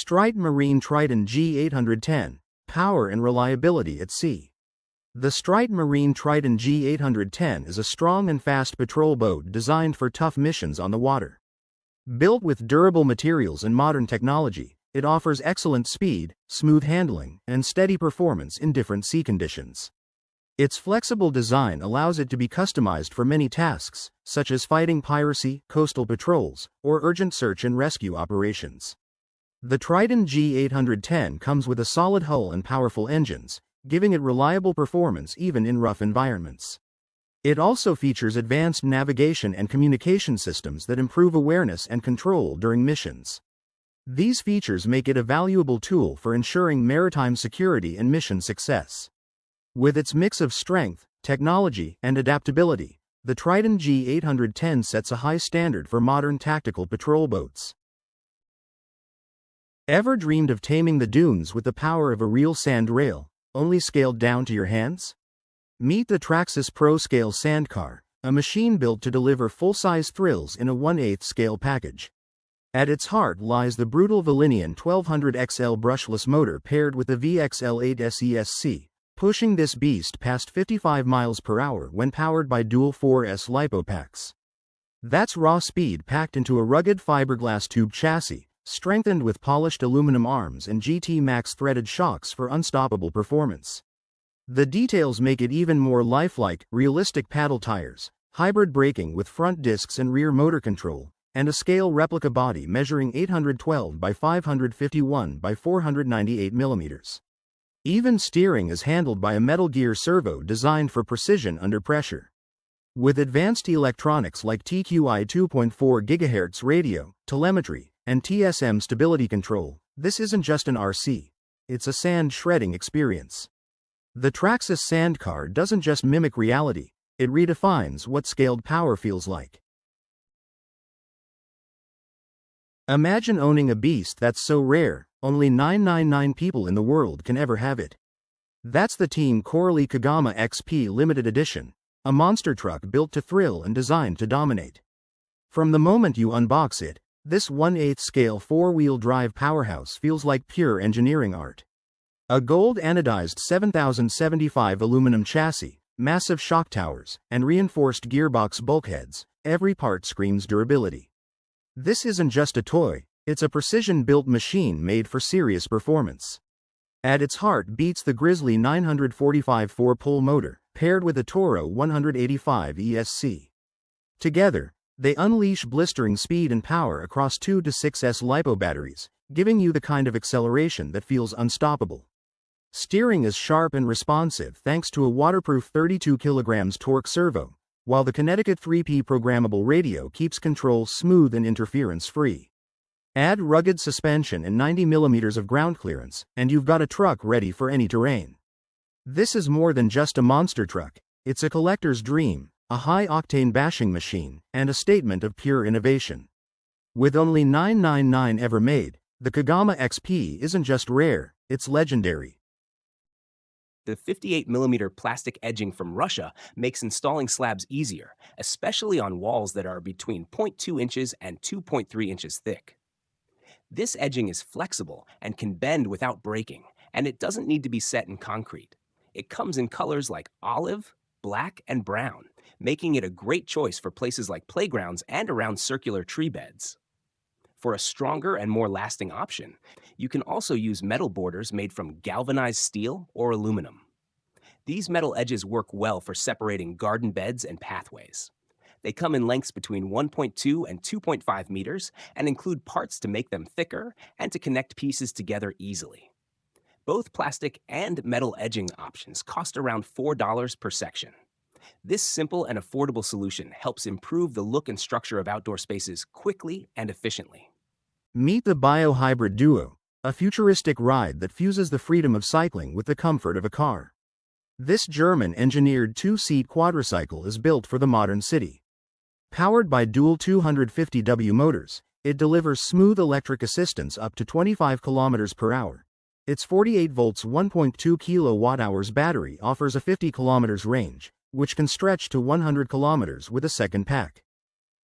Strite Marine Triton G810, Power and Reliability at Sea. The Strite Marine Triton G810 is a strong and fast patrol boat designed for tough missions on the water. Built with durable materials and modern technology, it offers excellent speed, smooth handling, and steady performance in different sea conditions. Its flexible design allows it to be customized for many tasks, such as fighting piracy, coastal patrols, or urgent search and rescue operations. The Triton G810 comes with a solid hull and powerful engines, giving it reliable performance even in rough environments. It also features advanced navigation and communication systems that improve awareness and control during missions. These features make it a valuable tool for ensuring maritime security and mission success. With its mix of strength, technology, and adaptability, the Triton G810 sets a high standard for modern tactical patrol boats. Ever dreamed of taming the dunes with the power of a real sand rail, only scaled down to your hands? Meet the Traxxas Pro Scale Sandcar, a machine built to deliver full-size thrills in a 1/8 scale package. At its heart lies the brutal Valinian 1200XL brushless motor paired with the VXL8 SESC, pushing this beast past 55 miles per hour when powered by dual 4S LiPo packs. That's raw speed packed into a rugged fiberglass tube chassis, strengthened with polished aluminum arms and GT Max threaded shocks for unstoppable performance. The details make it even more lifelike: realistic paddle tires, hybrid braking with front discs and rear motor control, and a scale replica body measuring 812 by 551 by 498 millimeters. Even steering is handled by a metal gear servo designed for precision under pressure. With advanced electronics like TQI 2.4 GHz radio, telemetry, and TSM stability control, this isn't just an RC. It's a sand shredding experience. The Traxxas Sandcar doesn't just mimic reality, it redefines what scaled power feels like. Imagine owning a beast that's so rare, only 999 people in the world can ever have it. That's the Team Coralie Kagama XP Limited Edition, a monster truck built to thrill and designed to dominate. From the moment you unbox it, this 1/8 scale 4-wheel drive powerhouse feels like pure engineering art. A gold anodized 7075 aluminum chassis, massive shock towers, and reinforced gearbox bulkheads, every part screams durability. This isn't just a toy, it's a precision-built machine made for serious performance. At its heart beats the Grizzly 945 4-pole motor, paired with a Toro 185 ESC. Together, they unleash blistering speed and power across 2 to 6S LiPo batteries, giving you the kind of acceleration that feels unstoppable. Steering is sharp and responsive thanks to a waterproof 32 kg torque servo, while the Connecticut 3P programmable radio keeps control smooth and interference-free. Add rugged suspension and 90 mm of ground clearance, and you've got a truck ready for any terrain. This is more than just a monster truck, it's a collector's dream, a high-octane bashing machine, and a statement of pure innovation. With only 999 ever made, the Kagama XP isn't just rare, it's legendary. The 58mm plastic edging from Russia makes installing slabs easier, especially on walls that are between 0.2 inches and 2.3 inches thick. This edging is flexible and can bend without breaking, and it doesn't need to be set in concrete. It comes in colors like olive, black, and brown, making it a great choice for places like playgrounds and around circular tree beds. For a stronger and more lasting option, you can also use metal borders made from galvanized steel or aluminum. These metal edges work well for separating garden beds and pathways. They come in lengths between 1.2 and 2.5 meters and include parts to make them thicker and to connect pieces together easily. Both plastic and metal edging options cost around $4 per section. This simple and affordable solution helps improve the look and structure of outdoor spaces quickly and efficiently. Meet the Biohybrid Duo, a futuristic ride that fuses the freedom of cycling with the comfort of a car. This German-engineered 2-seat quadricycle is built for the modern city. Powered by dual 250W motors, it delivers smooth electric assistance up to 25 km per hour. Its 48 volts 1.2 kWh battery offers a 50 km range, which can stretch to 100 km with a second pack.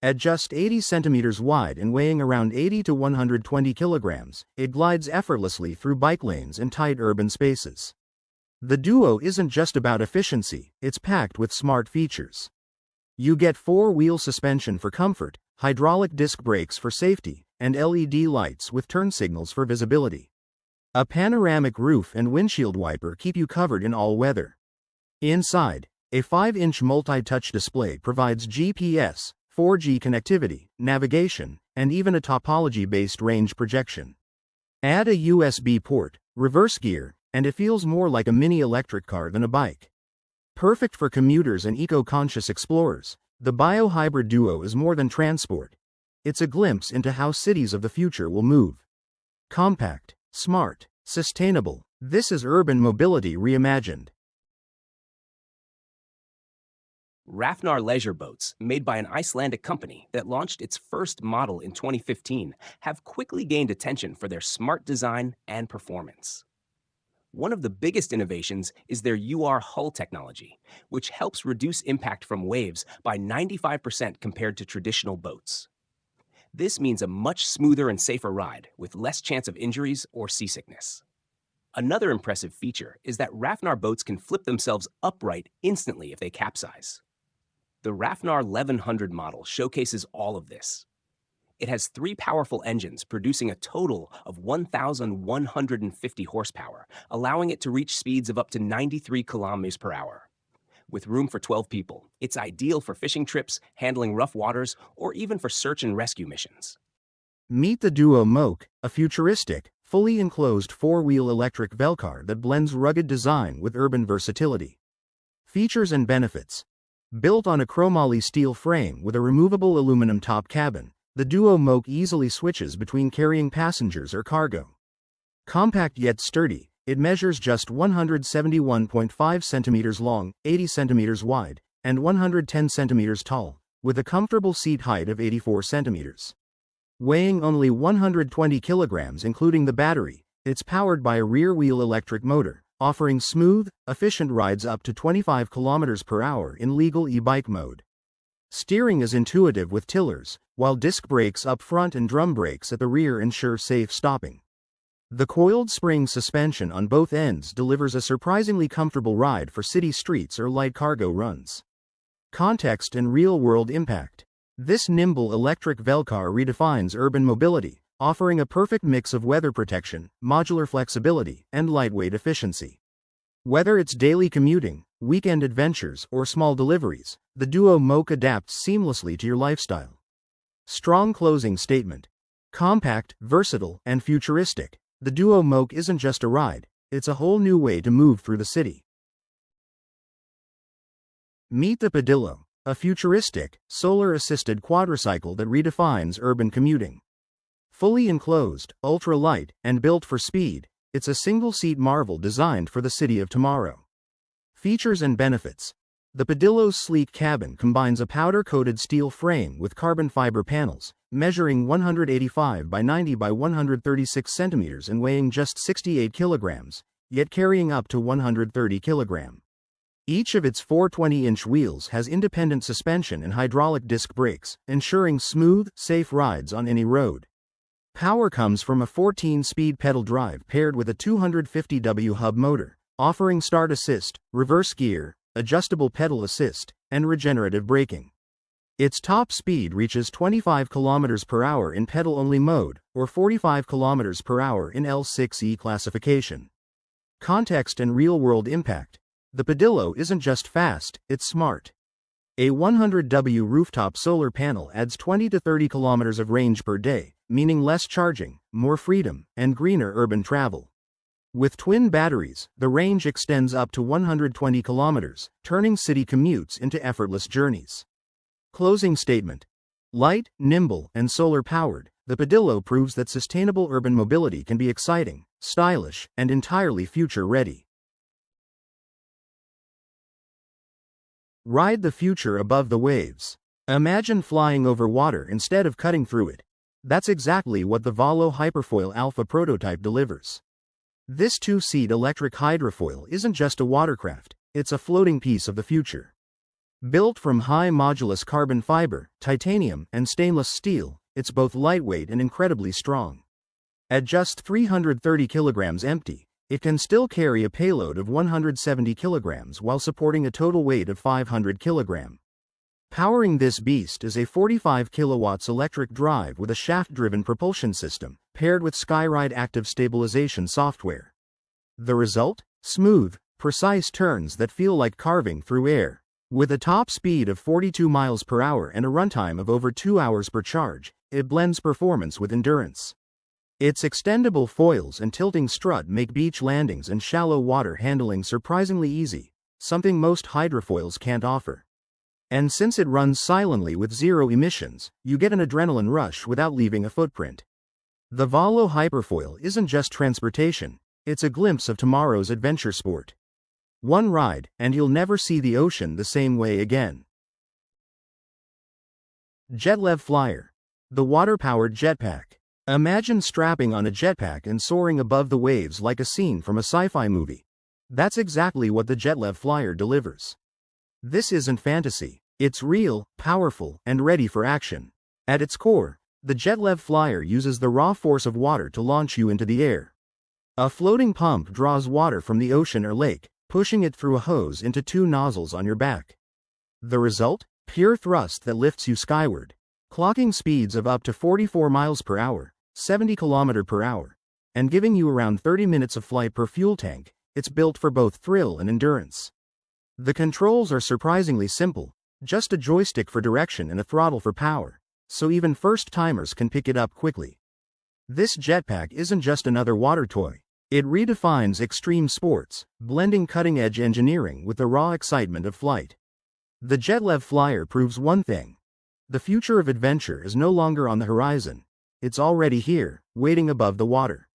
At just 80 centimeters wide and weighing around 80 to 120 kilograms, it glides effortlessly through bike lanes and tight urban spaces. The Duo isn't just about efficiency, it's packed with smart features. You get four-wheel suspension for comfort, hydraulic disc brakes for safety, and LED lights with turn signals for visibility. A panoramic roof and windshield wiper keep you covered in all weather. Inside, a 5-inch multi-touch display provides GPS, 4G connectivity, navigation, and even a topology-based range projection. Add a USB port, reverse gear, and it feels more like a mini electric car than a bike. Perfect for commuters and eco-conscious explorers, the Bio-Hybrid Duo is more than transport. It's a glimpse into how cities of the future will move. Compact, smart, sustainable, this is urban mobility reimagined. Rafnar leisure boats, made by an Icelandic company that launched its first model in 2015, have quickly gained attention for their smart design and performance. One of the biggest innovations is their UR hull technology, which helps reduce impact from waves by 95% compared to traditional boats. This means a much smoother and safer ride with less chance of injuries or seasickness. Another impressive feature is that Rafnar boats can flip themselves upright instantly if they capsize. The Rafnar 1100 model showcases all of this. It has 3 powerful engines producing a total of 1,150 horsepower, allowing it to reach speeds of up to 93 kilometers per hour. With room for 12 people, it's ideal for fishing trips, handling rough waters, or even for search and rescue missions. Meet the Duo Moke, a futuristic, fully enclosed 4-wheel electric velcar that blends rugged design with urban versatility. Features and benefits. Built on a chromoly steel frame with a removable aluminum top cabin, the Duo Moke easily switches between carrying passengers or cargo. Compact yet sturdy, it measures just 171.5 centimeters long, 80 centimeters wide, and 110 centimeters tall, with a comfortable seat height of 84 centimeters. Weighing only 120 kilograms including the battery, it's powered by a rear-wheel electric motor, offering smooth, efficient rides up to 25 kilometers per hour in legal e-bike mode. Steering is intuitive with tillers, while disc brakes up front and drum brakes at the rear ensure safe stopping. The coiled spring suspension on both ends delivers a surprisingly comfortable ride for city streets or light cargo runs. Context and real-world impact. This nimble electric velcar redefines urban mobility, offering a perfect mix of weather protection, modular flexibility, and lightweight efficiency. Whether it's daily commuting, weekend adventures, or small deliveries, the Duo Moke adapts seamlessly to your lifestyle. Strong closing statement. Compact, versatile, and futuristic, the Duo Moke isn't just a ride, it's a whole new way to move through the city. Meet the Pedillo, a futuristic, solar-assisted quadricycle that redefines urban commuting. Fully enclosed, ultra-light, and built for speed, it's a single-seat marvel designed for the city of tomorrow. Features and benefits. The Pedillo's sleek cabin combines a powder-coated steel frame with carbon fiber panels, measuring 185 by 90 by 136 centimeters and weighing just 68 kilograms, yet carrying up to 130 kilograms. Each of its 4 20-inch wheels has independent suspension and hydraulic disc brakes, ensuring smooth, safe rides on any road. Power comes from a 14-speed pedal drive paired with a 250W hub motor, offering start assist, reverse gear, adjustable pedal assist, and regenerative braking. Its top speed reaches 25 km per hour in pedal-only mode, or 45 km per hour in L6E classification. Context and real-world impact. The Pedillo isn't just fast, it's smart. A 100W rooftop solar panel adds 20 to 30 kilometers of range per day, meaning less charging, more freedom, and greener urban travel. With twin batteries, the range extends up to 120 kilometers, turning city commutes into effortless journeys. Closing statement. Light, nimble, and solar-powered, the Pedillo proves that sustainable urban mobility can be exciting, stylish, and entirely future-ready. Ride the future above the waves. Imagine flying over water instead of cutting through it. That's exactly what the Valo Hyperfoil Alpha prototype delivers. This 2-seat electric hydrofoil isn't just a watercraft, it's a floating piece of the future. Built from high modulus carbon fiber, titanium, and stainless steel, it's both lightweight and incredibly strong. At just 330 kilograms empty, it can still carry a payload of 170 kilograms while supporting a total weight of 500 kilograms. Powering this beast is a 45 kilowatts electric drive with a shaft-driven propulsion system, paired with Skyride active stabilization software. The result? Smooth, precise turns that feel like carving through air. With a top speed of 42 miles per hour and a runtime of over 2 hours per charge, it blends performance with endurance. Its extendable foils and tilting strut make beach landings and shallow water handling surprisingly easy, something most hydrofoils can't offer. And since it runs silently with zero emissions, you get an adrenaline rush without leaving a footprint. The Valo Hyperfoil isn't just transportation, it's a glimpse of tomorrow's adventure sport. One ride, and you'll never see the ocean the same way again. JetLev Flyer. The water-powered jetpack. Imagine strapping on a jetpack and soaring above the waves like a scene from a sci-fi movie. That's exactly what the JetLev Flyer delivers. This isn't fantasy. It's real, powerful, and ready for action. At its core, the JetLev Flyer uses the raw force of water to launch you into the air. A floating pump draws water from the ocean or lake, pushing it through a hose into 2 nozzles on your back. The result? Pure thrust that lifts you skyward. Clocking speeds of up to 44 miles per hour, 70 km per hour, and giving you around 30 minutes of flight per fuel tank. It's built for both thrill and endurance. The controls are surprisingly simple. Just a joystick for direction and a throttle for power, so even first-timers can pick it up quickly. This jetpack isn't just another water toy. It redefines extreme sports, blending cutting-edge engineering with the raw excitement of flight. The JetLev Flyer proves one thing. The future of adventure is no longer on the horizon. It's already here, waiting above the water.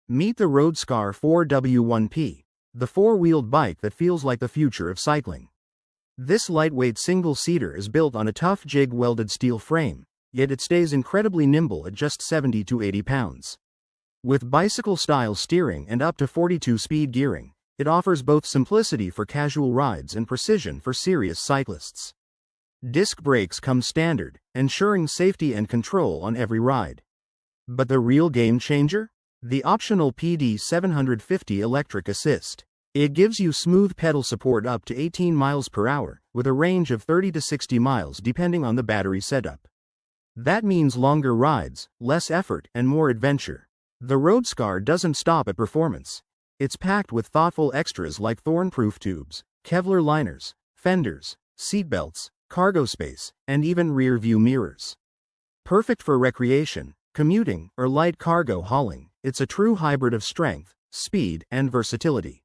Meet the Roadscar 4W1P, the four-wheeled bike that feels like the future of cycling. This lightweight single-seater is built on a tough jig-welded steel frame, yet it stays incredibly nimble at just 70 to 80 pounds. With bicycle-style steering and up to 42-speed gearing, it offers both simplicity for casual rides and precision for serious cyclists. Disc brakes come standard, ensuring safety and control on every ride. But the real game changer? The optional PD 750 electric assist. It gives you smooth pedal support up to 18 miles per hour, with a range of 30 to 60 miles depending on the battery setup. That means longer rides, less effort, and more adventure. The Roadscar doesn't stop at performance. It's packed with thoughtful extras like thorn-proof tubes, Kevlar liners, fenders, seatbelts, cargo space, and even rear-view mirrors. Perfect for recreation, commuting, or light cargo hauling, it's a true hybrid of strength, speed, and versatility.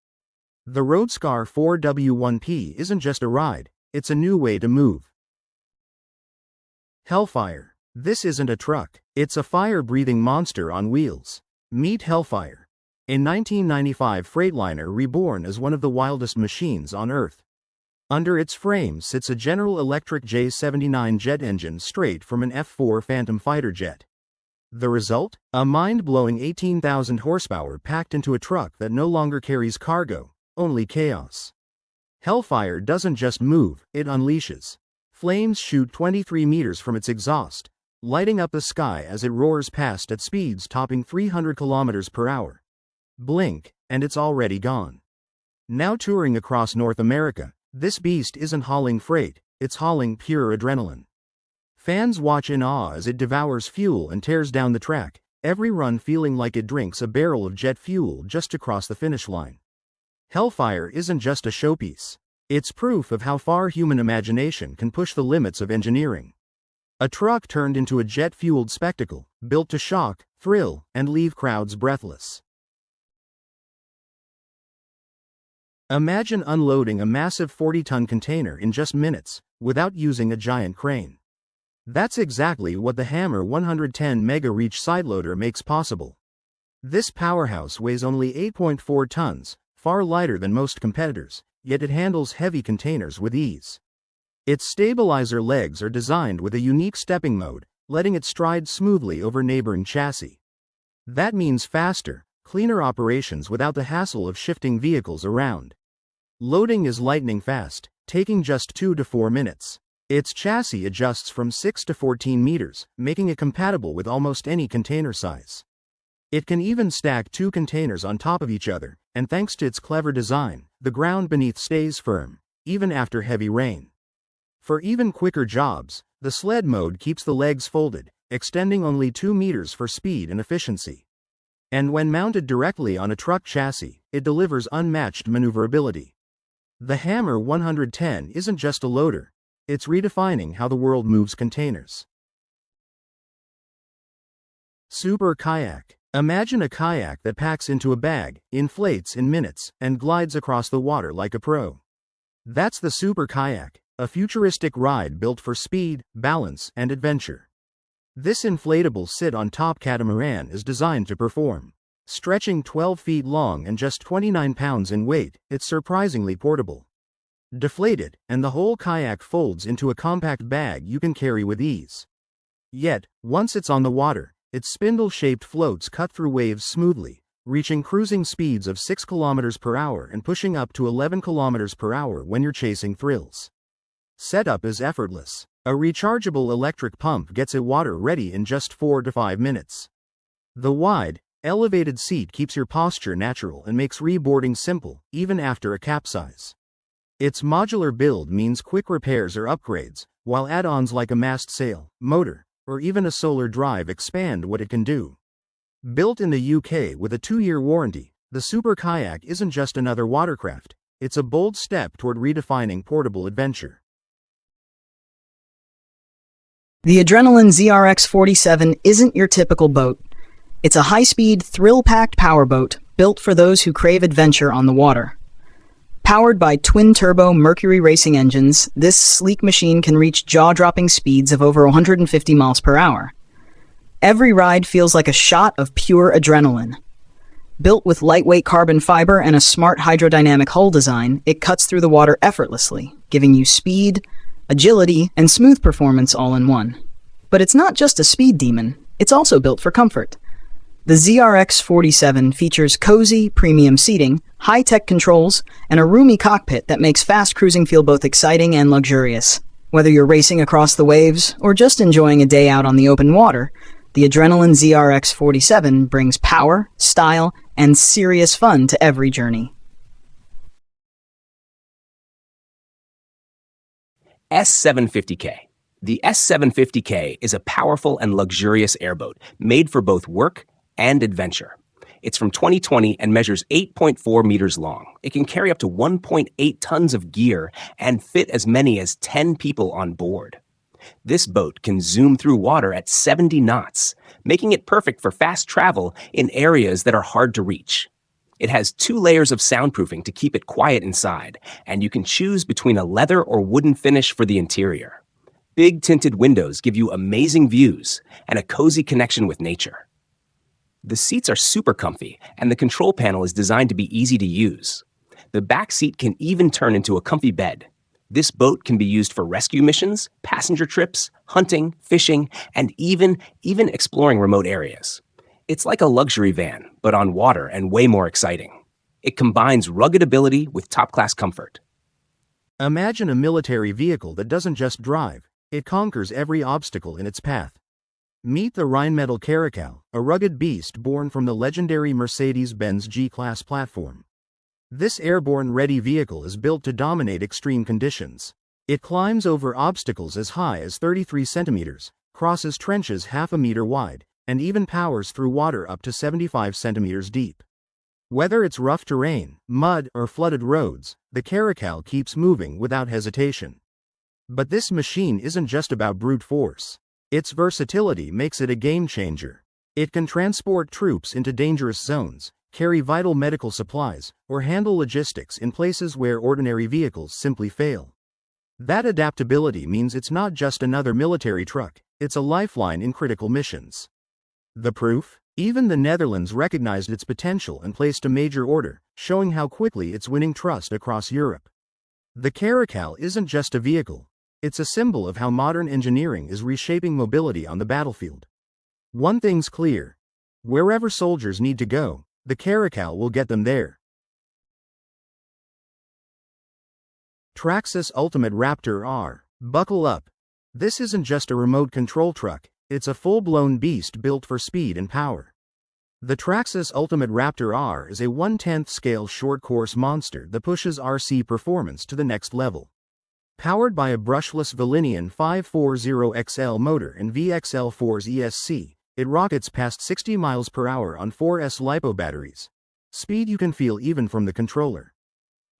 The Roadscar 4W1P isn't just a ride, it's a new way to move. Hellfire. This isn't a truck, it's a fire-breathing monster on wheels. Meet Hellfire. A 1995 Freightliner reborn as one of the wildest machines on Earth. Under its frame sits a General Electric J79 jet engine straight from an F-4 Phantom fighter jet. The result? A mind-blowing 18,000 horsepower packed into a truck that no longer carries cargo, only chaos. Hellfire doesn't just move, it unleashes. Flames shoot 23 meters from its exhaust, lighting up the sky as it roars past at speeds topping 300 kilometers per hour. Blink, and it's already gone. Now touring across North America, this beast isn't hauling freight, it's hauling pure adrenaline. Fans watch in awe as it devours fuel and tears down the track, every run feeling like it drinks a barrel of jet fuel just to cross the finish line. Hellfire isn't just a showpiece. It's proof of how far human imagination can push the limits of engineering. A truck turned into a jet-fueled spectacle, built to shock, thrill, and leave crowds breathless. Imagine unloading a massive 40-ton container in just minutes, without using a giant crane. That's exactly what the Hammer 110 Mega Reach sideloader makes possible. This powerhouse weighs only 8.4 tons, far lighter than most competitors, yet it handles heavy containers with ease. Its stabilizer legs are designed with a unique stepping mode, letting it stride smoothly over neighboring chassis. That means faster, cleaner operations without the hassle of shifting vehicles around. Loading is lightning fast, taking just 2 to 4 minutes. Its chassis adjusts from 6 to 14 meters, making it compatible with almost any container size. It can even stack 2 containers on top of each other, and thanks to its clever design, the ground beneath stays firm, even after heavy rain. For even quicker jobs, the sled mode keeps the legs folded, extending only 2 meters for speed and efficiency. And when mounted directly on a truck chassis, it delivers unmatched maneuverability. The Hammer 110 isn't just a loader, it's redefining how the world moves containers. Super Kayak. Imagine a kayak that packs into a bag, inflates in minutes, and glides across the water like a pro. That's the Super Kayak, a futuristic ride built for speed, balance, and adventure. This inflatable sit-on-top catamaran is designed to perform. Stretching 12 feet long and just 29 pounds in weight, it's surprisingly portable. Deflate it, and the whole kayak folds into a compact bag you can carry with ease. Yet, once it's on the water, its spindle-shaped floats cut through waves smoothly, reaching cruising speeds of 6 kilometers per hour and pushing up to 11 kilometers per hour when you're chasing thrills. Setup is effortless. A rechargeable electric pump gets it water ready in just 4 to 5 minutes. The wide, elevated seat keeps your posture natural and makes reboarding simple, even after a capsize. Its modular build means quick repairs or upgrades, while add-ons like a mast sail, motor, or even a solar drive expand what it can do. Built in the UK with a 2-year warranty, the Super Kayak isn't just another watercraft, it's a bold step toward redefining portable adventure. The Adrenaline ZRX-47 isn't your typical boat. It's a high-speed, thrill-packed powerboat built for those who crave adventure on the water. Powered by twin-turbo Mercury racing engines, this sleek machine can reach jaw-dropping speeds of over 150 miles per hour. Every ride feels like a shot of pure adrenaline. Built with lightweight carbon fiber and a smart hydrodynamic hull design, it cuts through the water effortlessly, giving you speed, agility, and smooth performance all in one. But it's not just a speed demon, it's also built for comfort. The ZRX-47 features cozy, premium seating, high-tech controls, and a roomy cockpit that makes fast cruising feel both exciting and luxurious. Whether you're racing across the waves or just enjoying a day out on the open water, the Adrenaline ZRX-47 brings power, style, and serious fun to every journey. S750K. The S750K is a powerful and luxurious airboat made for both work and adventure. It's from 2020 and measures 8.4 meters long. It can carry up to 1.8 tons of gear and fit as many as 10 people on board. This boat can zoom through water at 70 knots, making it perfect for fast travel in areas that are hard to reach. It has 2 layers of soundproofing to keep it quiet inside, and you can choose between a leather or wooden finish for the interior. Big tinted windows give you amazing views and a cozy connection with nature. The seats are super comfy, and the control panel is designed to be easy to use. The back seat can even turn into a comfy bed. This boat can be used for rescue missions, passenger trips, hunting, fishing, and even exploring remote areas. It's like a luxury van, but on water and way more exciting. It combines rugged ability with top-class comfort. Imagine a military vehicle that doesn't just drive, it conquers every obstacle in its path. Meet the Rheinmetall Caracal, a rugged beast born from the legendary Mercedes-Benz G-Class platform. This airborne-ready vehicle is built to dominate extreme conditions. It climbs over obstacles as high as 33 centimeters, crosses trenches half a meter wide, and even powers through water up to 75 centimeters deep. Whether it's rough terrain, mud, or flooded roads, the Caracal keeps moving without hesitation. But this machine isn't just about brute force. Its versatility makes it a game-changer. It can transport troops into dangerous zones, carry vital medical supplies, or handle logistics in places where ordinary vehicles simply fail. That adaptability means it's not just another military truck, it's a lifeline in critical missions. The proof? Even the Netherlands recognized its potential and placed a major order, showing how quickly it's winning trust across Europe. The Caracal isn't just a vehicle, it's a symbol of how modern engineering is reshaping mobility on the battlefield. One thing's clear: wherever soldiers need to go, the Caracal will get them there. Traxxas Ultimate Raptor R. Buckle up. This isn't just a remote control truck, it's a full-blown beast built for speed and power. The Traxxas Ultimate Raptor R is a 1/10 scale short-course monster that pushes RC performance to the next level. Powered by a brushless Valinian 540XL motor and VXL4's ESC, it rockets past 60 miles per hour on 4S LiPo batteries. Speed you can feel even from the controller.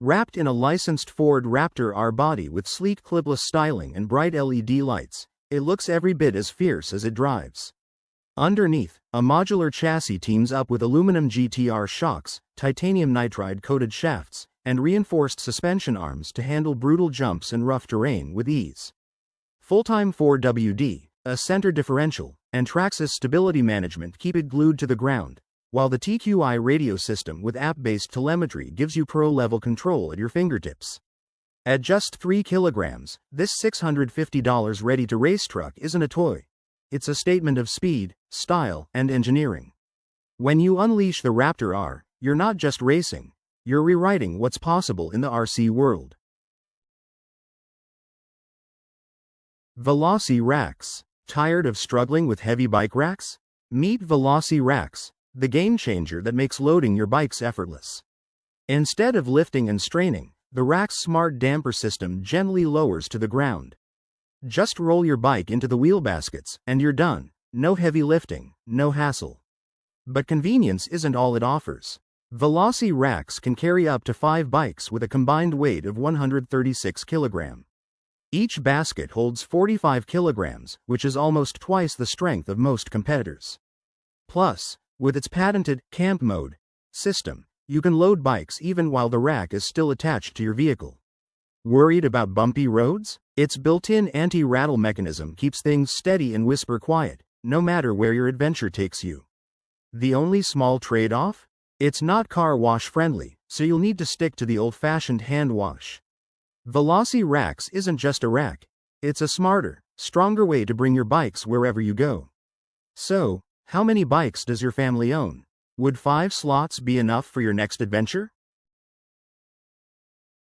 Wrapped in a licensed Ford Raptor R body with sleek clipless styling and bright LED lights, it looks every bit as fierce as it drives. Underneath, a modular chassis teams up with aluminum GTR shocks, titanium nitride-coated shafts, and reinforced suspension arms to handle brutal jumps and rough terrain with ease. Full-time 4WD, a center differential, and Traxxas stability management keep it glued to the ground, while the TQI radio system with app-based telemetry gives you pro-level control at your fingertips. At just 3 kilograms, this $650 ready-to-race truck isn't a toy. It's a statement of speed, style, and engineering. When you unleash the Raptor R, you're not just racing, you're rewriting what's possible in the RC world. Veloci Racks. Tired of struggling with heavy bike racks? Meet Veloci Racks, the game changer that makes loading your bikes effortless. Instead of lifting and straining, the rack's smart damper system gently lowers to the ground. Just roll your bike into the wheel baskets, and you're done. No heavy lifting, no hassle. But convenience isn't all it offers. Veloci Racks can carry up to 5 bikes with a combined weight of 136 kilograms. Each basket holds 45 kilograms, which is almost twice the strength of most competitors. Plus, with its patented camp mode system, you can load bikes even while the rack is still attached to your vehicle. Worried about bumpy roads? Its built-in anti-rattle mechanism keeps things steady and whisper quiet, no matter where your adventure takes you. The only small trade-off? It's not car wash friendly, so you'll need to stick to the old-fashioned hand wash. Veloci Racks isn't just a rack, it's a smarter, stronger way to bring your bikes wherever you go. So, how many bikes does your family own? Would 5 slots be enough for your next adventure?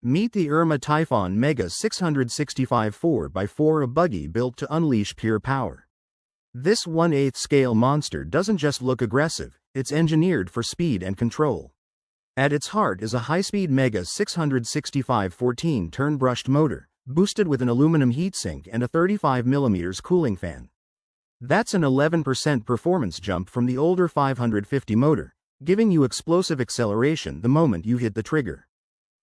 Meet the Irma Typhon Mega 665 4x4, a buggy built to unleash pure power. This 1/8 scale monster doesn't just look aggressive, it's engineered for speed and control. At its heart is a high-speed Mega 665 14-turn brushed motor, boosted with an aluminum heatsink and a 35mm cooling fan. That's an 11% performance jump from the older 550 motor, giving you explosive acceleration the moment you hit the trigger.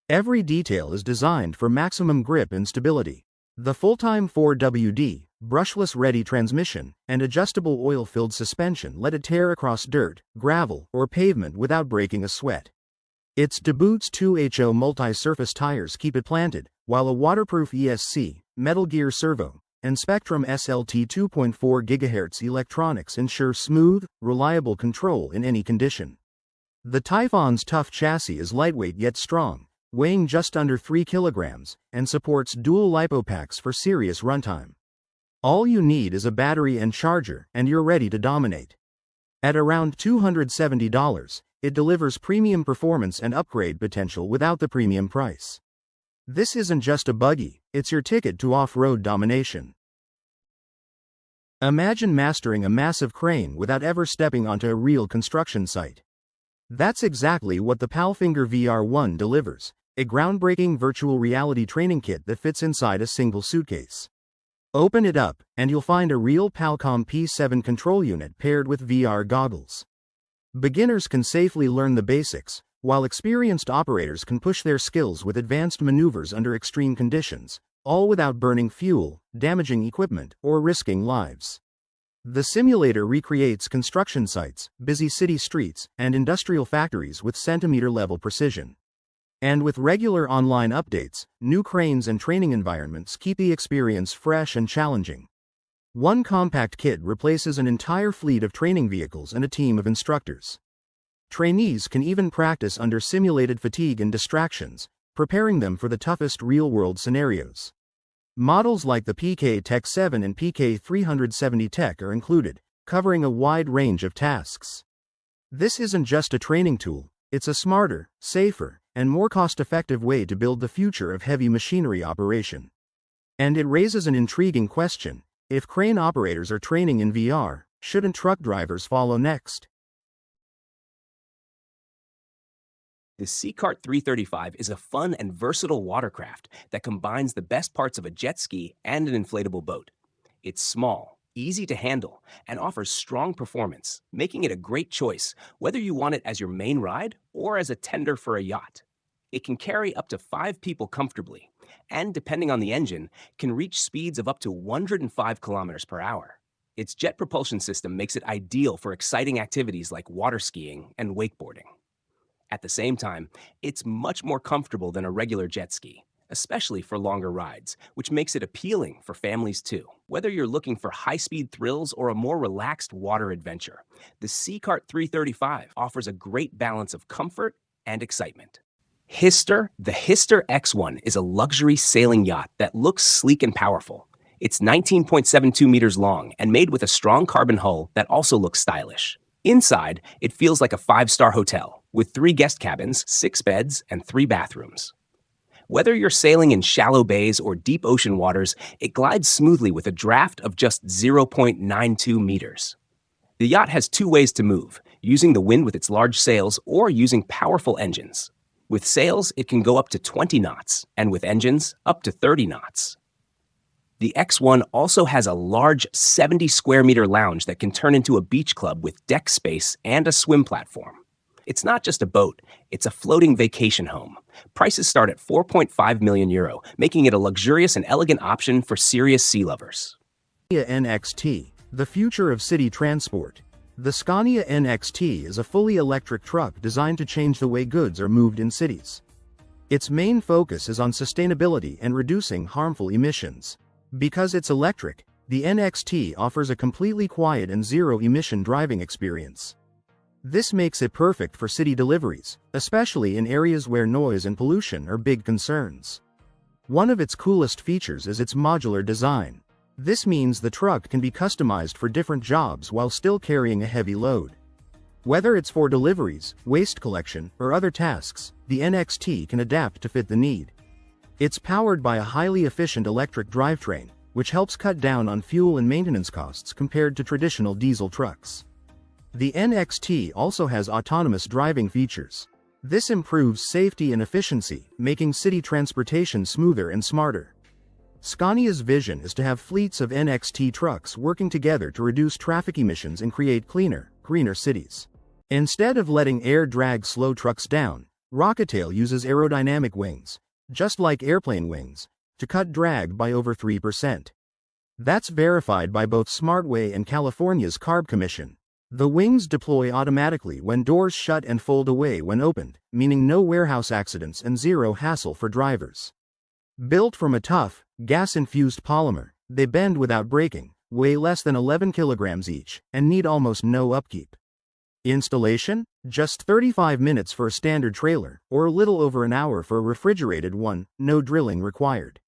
Every detail is designed for maximum grip and stability. The full-time 4WD, brushless ready transmission, and adjustable oil-filled suspension let it tear across dirt, gravel, or pavement without breaking a sweat. Its Deboots 2HO multi-surface tires keep it planted, while a waterproof ESC, Metal Gear servo, and Spectrum SLT 2.4 GHz electronics ensure smooth, reliable control in any condition. The Typhon's tough chassis is lightweight yet strong, weighing just under 3 kilograms, and supports dual LiPo packs for serious runtime. All you need is a battery and charger, and you're ready to dominate. At around $270, it delivers premium performance and upgrade potential without the premium price. This isn't just a buggy, it's your ticket to off-road domination. Imagine mastering a massive crane without ever stepping onto a real construction site. That's exactly what the Palfinger VR1 delivers, a groundbreaking virtual reality training kit that fits inside a single suitcase. Open it up, and you'll find a real Palcom P7 control unit paired with VR goggles. Beginners can safely learn the basics, while experienced operators can push their skills with advanced maneuvers under extreme conditions, all without burning fuel, damaging equipment, or risking lives. The simulator recreates construction sites, busy city streets, and industrial factories with centimeter-level precision. And with regular online updates, new cranes and training environments keep the experience fresh and challenging. One compact kit replaces an entire fleet of training vehicles and a team of instructors. Trainees can even practice under simulated fatigue and distractions, preparing them for the toughest real-world scenarios. Models like the PK Tech 7 and PK 370 Tech are included, covering a wide range of tasks. This isn't just a training tool, it's a smarter, safer, and more cost-effective way to build the future of heavy machinery operation. And it raises an intriguing question: if crane operators are training in VR, shouldn't truck drivers follow next? The Seacart 335 is a fun and versatile watercraft that combines the best parts of a jet ski and an inflatable boat. It's small, easy to handle, and offers strong performance, making it a great choice whether you want it as your main ride or as a tender for a yacht. It can carry up to 5 people comfortably, and depending on the engine, can reach speeds of up to 105 kilometers per hour. Its jet propulsion system makes it ideal for exciting activities like water skiing and wakeboarding. At the same time, it's much more comfortable than a regular jet ski, especially for longer rides, which makes it appealing for families too. Whether you're looking for high-speed thrills or a more relaxed water adventure, the Seacart 335 offers a great balance of comfort and excitement. The Hister X1 is a luxury sailing yacht that looks sleek and powerful. It's 19.72 meters long and made with a strong carbon hull that also looks stylish. Inside, it feels like a 5-star hotel, with 3 guest cabins, 6 beds, and 3 bathrooms. Whether you're sailing in shallow bays or deep ocean waters, it glides smoothly with a draft of just 0.92 meters. The yacht has 2 ways to move, using the wind with its large sails or using powerful engines. With sails, it can go up to 20 knots, and with engines, up to 30 knots. The X1 also has a large 70 square meter lounge that can turn into a beach club with deck space and a swim platform. It's not just a boat, it's a floating vacation home. Prices start at €4.5 million, making it a luxurious and elegant option for serious sea lovers. Scania NXT, the future of city transport. The Scania NXT is a fully electric truck designed to change the way goods are moved in cities. Its main focus is on sustainability and reducing harmful emissions. Because it's electric, the NXT offers a completely quiet and zero-emission driving experience. This makes it perfect for city deliveries, especially in areas where noise and pollution are big concerns. One of its coolest features is its modular design. This means the truck can be customized for different jobs while still carrying a heavy load. Whether it's for deliveries, waste collection, or other tasks, the NXT can adapt to fit the need. It's powered by a highly efficient electric drivetrain, which helps cut down on fuel and maintenance costs compared to traditional diesel trucks. The NXT also has autonomous driving features. This improves safety and efficiency, making city transportation smoother and smarter. Scania's vision is to have fleets of NXT trucks working together to reduce traffic emissions and create cleaner, greener cities. Instead of letting air drag slow trucks down, Rocketail uses aerodynamic wings, just like airplane wings, to cut drag by over 3%. That's verified by both Smartway and California's CARB Commission. The wings deploy automatically when doors shut and fold away when opened, meaning no warehouse accidents and zero hassle for drivers. Built from a tough, gas-infused polymer, they bend without breaking, weigh less than 11 kilograms each, and need almost no upkeep. Installation? Just 35 minutes for a standard trailer, or a little over an hour for a refrigerated one, no drilling required.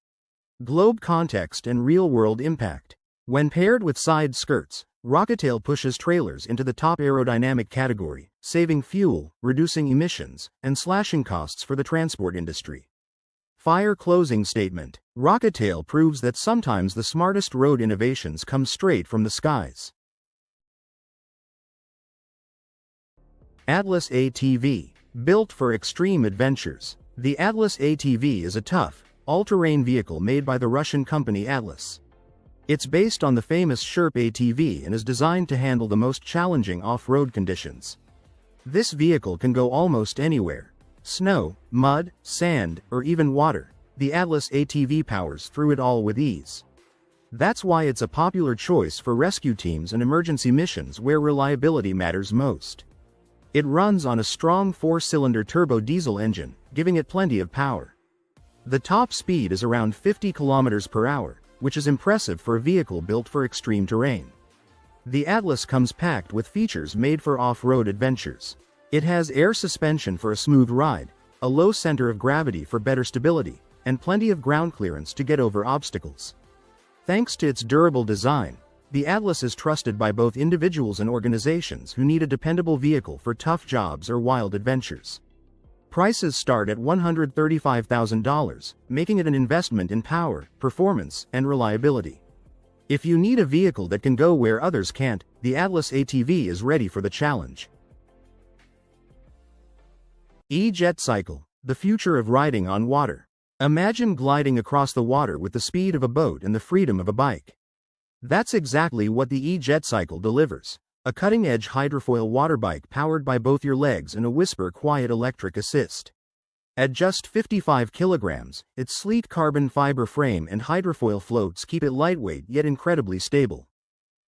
Globe context and real-world impact. When paired with side skirts, Rocketail pushes trailers into the top aerodynamic category, saving fuel, reducing emissions, and slashing costs for the transport industry. Fire closing statement. Rocketail proves that sometimes the smartest road innovations come straight from the skies. Atlas ATV. Built for extreme adventures. The Atlas ATV is a tough, all-terrain vehicle made by the Russian company Atlas. It's based on the famous Sherp ATV and is designed to handle the most challenging off-road conditions. This vehicle can go almost anywhere. Snow, mud, sand, or even water. The Atlas ATV powers through it all with ease. That's why it's a popular choice for rescue teams and emergency missions where reliability matters most. It runs on a strong 4-cylinder turbo diesel engine, giving it plenty of power. The top speed is around 50 kilometers per hour, which is impressive for a vehicle built for extreme terrain. The Atlas comes packed with features made for off-road adventures. It has air suspension for a smooth ride, a low center of gravity for better stability, and plenty of ground clearance to get over obstacles. Thanks to its durable design, the Atlas is trusted by both individuals and organizations who need a dependable vehicle for tough jobs or wild adventures. Prices start at $135,000, making it an investment in power, performance, and reliability. If you need a vehicle that can go where others can't, the Atlas ATV is ready for the challenge. E-Jet Cycle, the future of riding on water. Imagine gliding across the water with the speed of a boat and the freedom of a bike. That's exactly what the E-Jet Cycle delivers. A cutting-edge hydrofoil water bike powered by both your legs and a whisper-quiet electric assist. At just 55 kilograms, its sleek carbon fiber frame and hydrofoil floats keep it lightweight yet incredibly stable.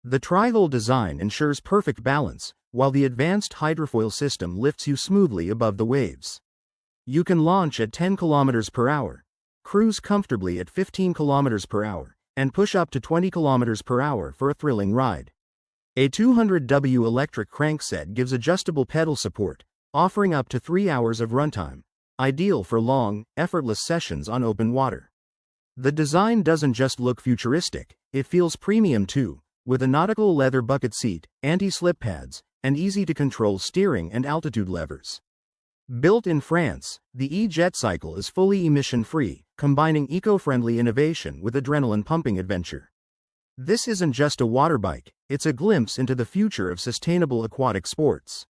The tri-hull design ensures perfect balance, while the advanced hydrofoil system lifts you smoothly above the waves. You can launch at 10 kilometers per hour, cruise comfortably at 15 kilometers per hour, and push up to 20 kilometers per hour for a thrilling ride. A 200W electric crankset gives adjustable pedal support, offering up to 3 hours of runtime, ideal for long, effortless sessions on open water. The design doesn't just look futuristic, it feels premium too, with a nautical leather bucket seat, anti-slip pads, and easy-to-control steering and altitude levers. Built in France, the E-Jet Cycle is fully emission-free, combining eco-friendly innovation with adrenaline-pumping adventure. This isn't just a water bike, it's a glimpse into the future of sustainable aquatic sports.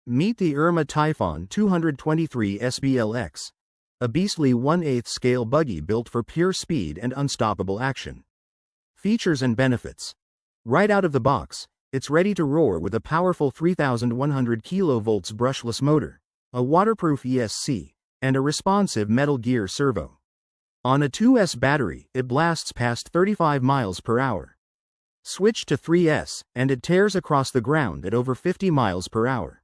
Meet the Irma Typhon 223 SBLX, a beastly 1/8 scale buggy built for pure speed and unstoppable action. Features and benefits. Right out of the box, it's ready to roar with a powerful 3,100 kV brushless motor, a waterproof ESC, and a responsive metal gear servo. On a 2S battery, it blasts past 35 miles per hour. Switch to 3S, and it tears across the ground at over 50 miles per hour.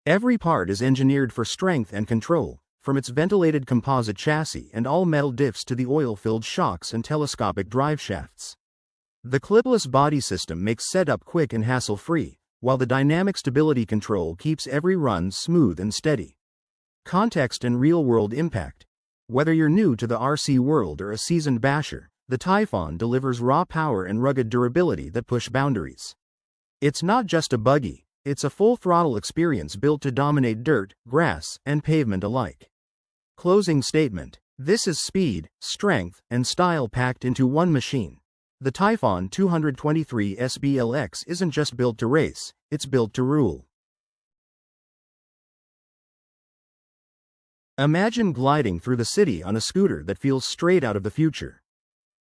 Every part is engineered for strength and control, from its ventilated composite chassis and all-metal diffs to the oil-filled shocks and telescopic drive shafts. The clipless body system makes setup quick and hassle-free, while the dynamic stability control keeps every run smooth and steady. Context and real-world impact. Whether you're new to the RC world or a seasoned basher, the Typhon delivers raw power and rugged durability that push boundaries. It's not just a buggy, it's a full-throttle experience built to dominate dirt, grass, and pavement alike. Closing statement. This is speed, strength, and style packed into one machine. The Typhon 223 SBLX isn't just built to race, it's built to rule. Imagine gliding through the city on a scooter that feels straight out of the future.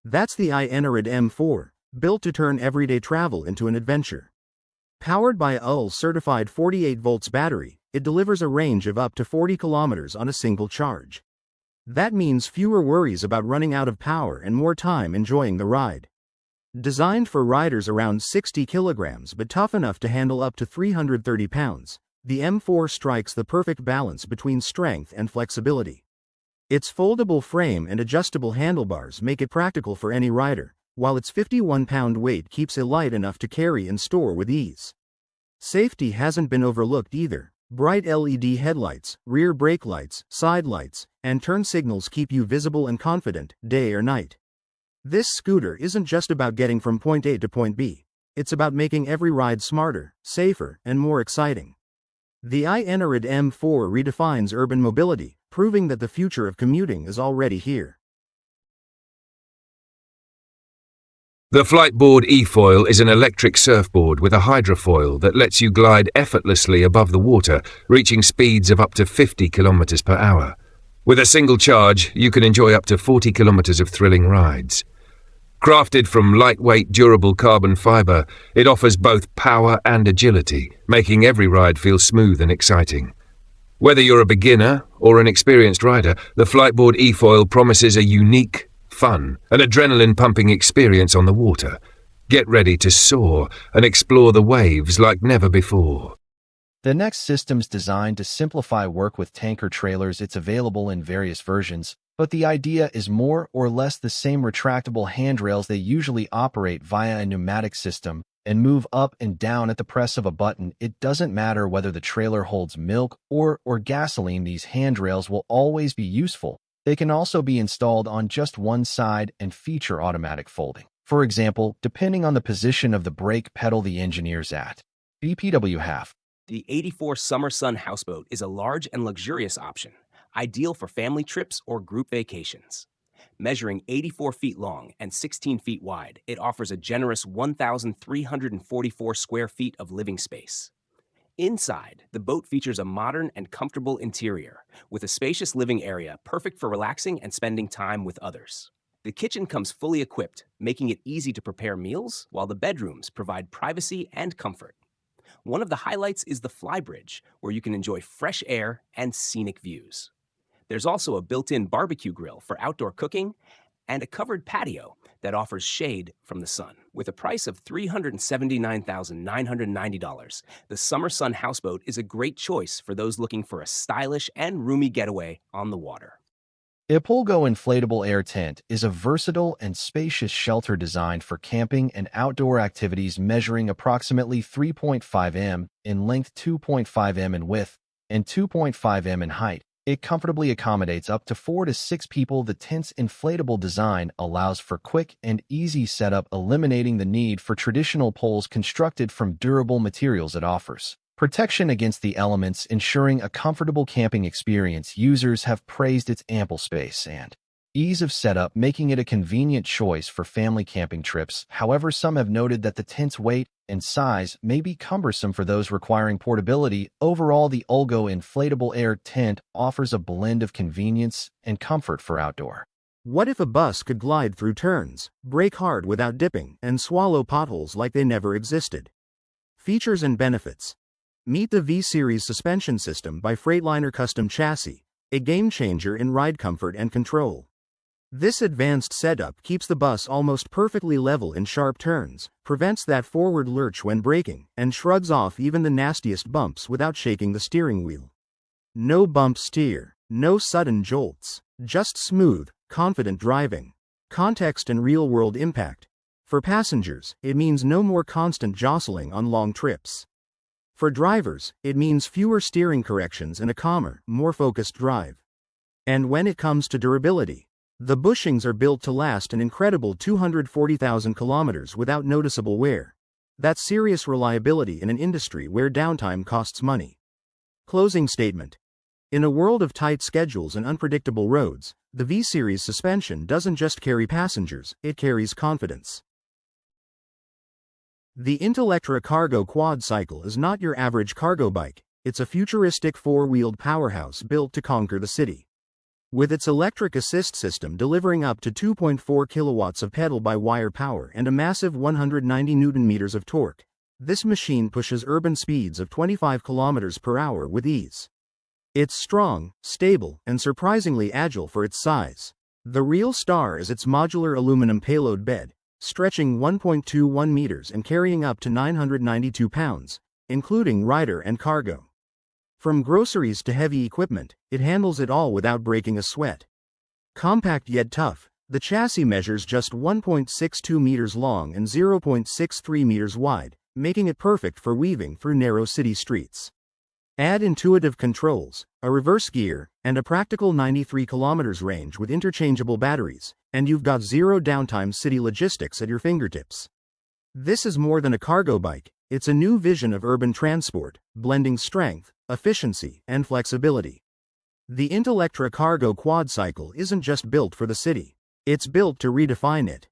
That's the Ivenarid M4, built to turn everyday travel into an adventure. Powered by a UL-certified 48 volts battery, it delivers a range of up to 40 kilometers on a single charge. That means fewer worries about running out of power and more time enjoying the ride. Designed for riders around 60 kilograms but tough enough to handle up to 330 pounds, the M4 strikes the perfect balance between strength and flexibility. Its foldable frame and adjustable handlebars make it practical for any rider, while its 51-pound weight keeps it light enough to carry and store with ease. Safety hasn't been overlooked either. Bright LED headlights, rear brake lights, side lights, and turn signals keep you visible and confident, day or night. This scooter isn't just about getting from point A to point B. It's about making every ride smarter, safer, and more exciting. The Ivenarid M4 redefines urban mobility, proving that the future of commuting is already here. The Flightboard E-Foil is an electric surfboard with a hydrofoil that lets you glide effortlessly above the water, reaching speeds of up to 50 kilometers per hour. With a single charge, you can enjoy up to 40 kilometers of thrilling rides. Crafted from lightweight, durable carbon fiber, it offers both power and agility, making every ride feel smooth and exciting. Whether you're a beginner or an experienced rider, the Flightboard E-Foil promises a unique, fun, and adrenaline-pumping experience on the water. Get ready to soar and explore the waves like never before. The next system's designed to simplify work with tanker trailers. It's available in various versions, but the idea is more or less the same. Retractable handrails, they usually operate via a pneumatic system and move up and down at the press of a button. It doesn't matter whether the trailer holds milk or gasoline, these handrails will always be useful. They can also be installed on just one side and feature automatic folding. For example, depending on the position of the brake pedal the engineer's at. BPW half. The 84 Summer Sun houseboat is a large and luxurious option, ideal for family trips or group vacations. Measuring 84 feet long and 16 feet wide, it offers a generous 1,344 square feet of living space. Inside, the boat features a modern and comfortable interior, with a spacious living area perfect for relaxing and spending time with others. The kitchen comes fully equipped, making it easy to prepare meals, while the bedrooms provide privacy and comfort. One of the highlights is the flybridge, where you can enjoy fresh air and scenic views. There's also a built-in barbecue grill for outdoor cooking and a covered patio that offers shade from the sun. With a price of $379,990, the Summer Sun houseboat is a great choice for those looking for a stylish and roomy getaway on the water. Ipolgo Inflatable Air Tent is a versatile and spacious shelter designed for camping and outdoor activities, measuring approximately 3.5 m in length, 2.5 m in width, and 2.5 m in height. It comfortably accommodates up to 4 to 6 people. The tent's inflatable design allows for quick and easy setup, eliminating the need for traditional poles constructed from durable materials. It offers protection against the elements, ensuring a comfortable camping experience. Users have praised its ample space and ease of setup, making it a convenient choice for family camping trips. However, some have noted that the tent's weight and size may be cumbersome for those requiring portability. Overall, the Ipolgo Inflatable Air Tent offers a blend of convenience and comfort for outdoor. What if a bus could glide through turns, brake hard without dipping, and swallow potholes like they never existed? Features and benefits. Meet the V-Series suspension system by Freightliner Custom Chassis, a game-changer in ride comfort and control. This advanced setup keeps the bus almost perfectly level in sharp turns, prevents that forward lurch when braking, and shrugs off even the nastiest bumps without shaking the steering wheel. No bump steer, no sudden jolts, just smooth, confident driving. Context and real-world impact. For passengers, it means no more constant jostling on long trips. For drivers, it means fewer steering corrections and a calmer, more focused drive. And when it comes to durability, the bushings are built to last an incredible 240,000 kilometers without noticeable wear. That's serious reliability in an industry where downtime costs money. Closing statement. In a world of tight schedules and unpredictable roads, the V-Series suspension doesn't just carry passengers, it carries confidence. The Intellectra Cargo Quad Cycle is not your average cargo bike, it's a futuristic four-wheeled powerhouse built to conquer the city. With its electric assist system delivering up to 2.4 kilowatts of pedal-by-wire power and a massive 190 Newton-meters of torque, this machine pushes urban speeds of 25 kilometers per hour with ease. It's strong, stable, and surprisingly agile for its size. The real star is its modular aluminum payload bed, stretching 1.21 meters and carrying up to 992 pounds, including rider and cargo. From groceries to heavy equipment, it handles it all without breaking a sweat. Compact yet tough, the chassis measures just 1.62 meters long and 0.63 meters wide, making it perfect for weaving through narrow city streets. Add intuitive controls, a reverse gear, and a practical 93 kilometers range with interchangeable batteries, and you've got zero downtime city logistics at your fingertips. This is more than a cargo bike, it's a new vision of urban transport, blending strength, efficiency, and flexibility. The Intellectra Cargo Quad Cycle isn't just built for the city, it's built to redefine it.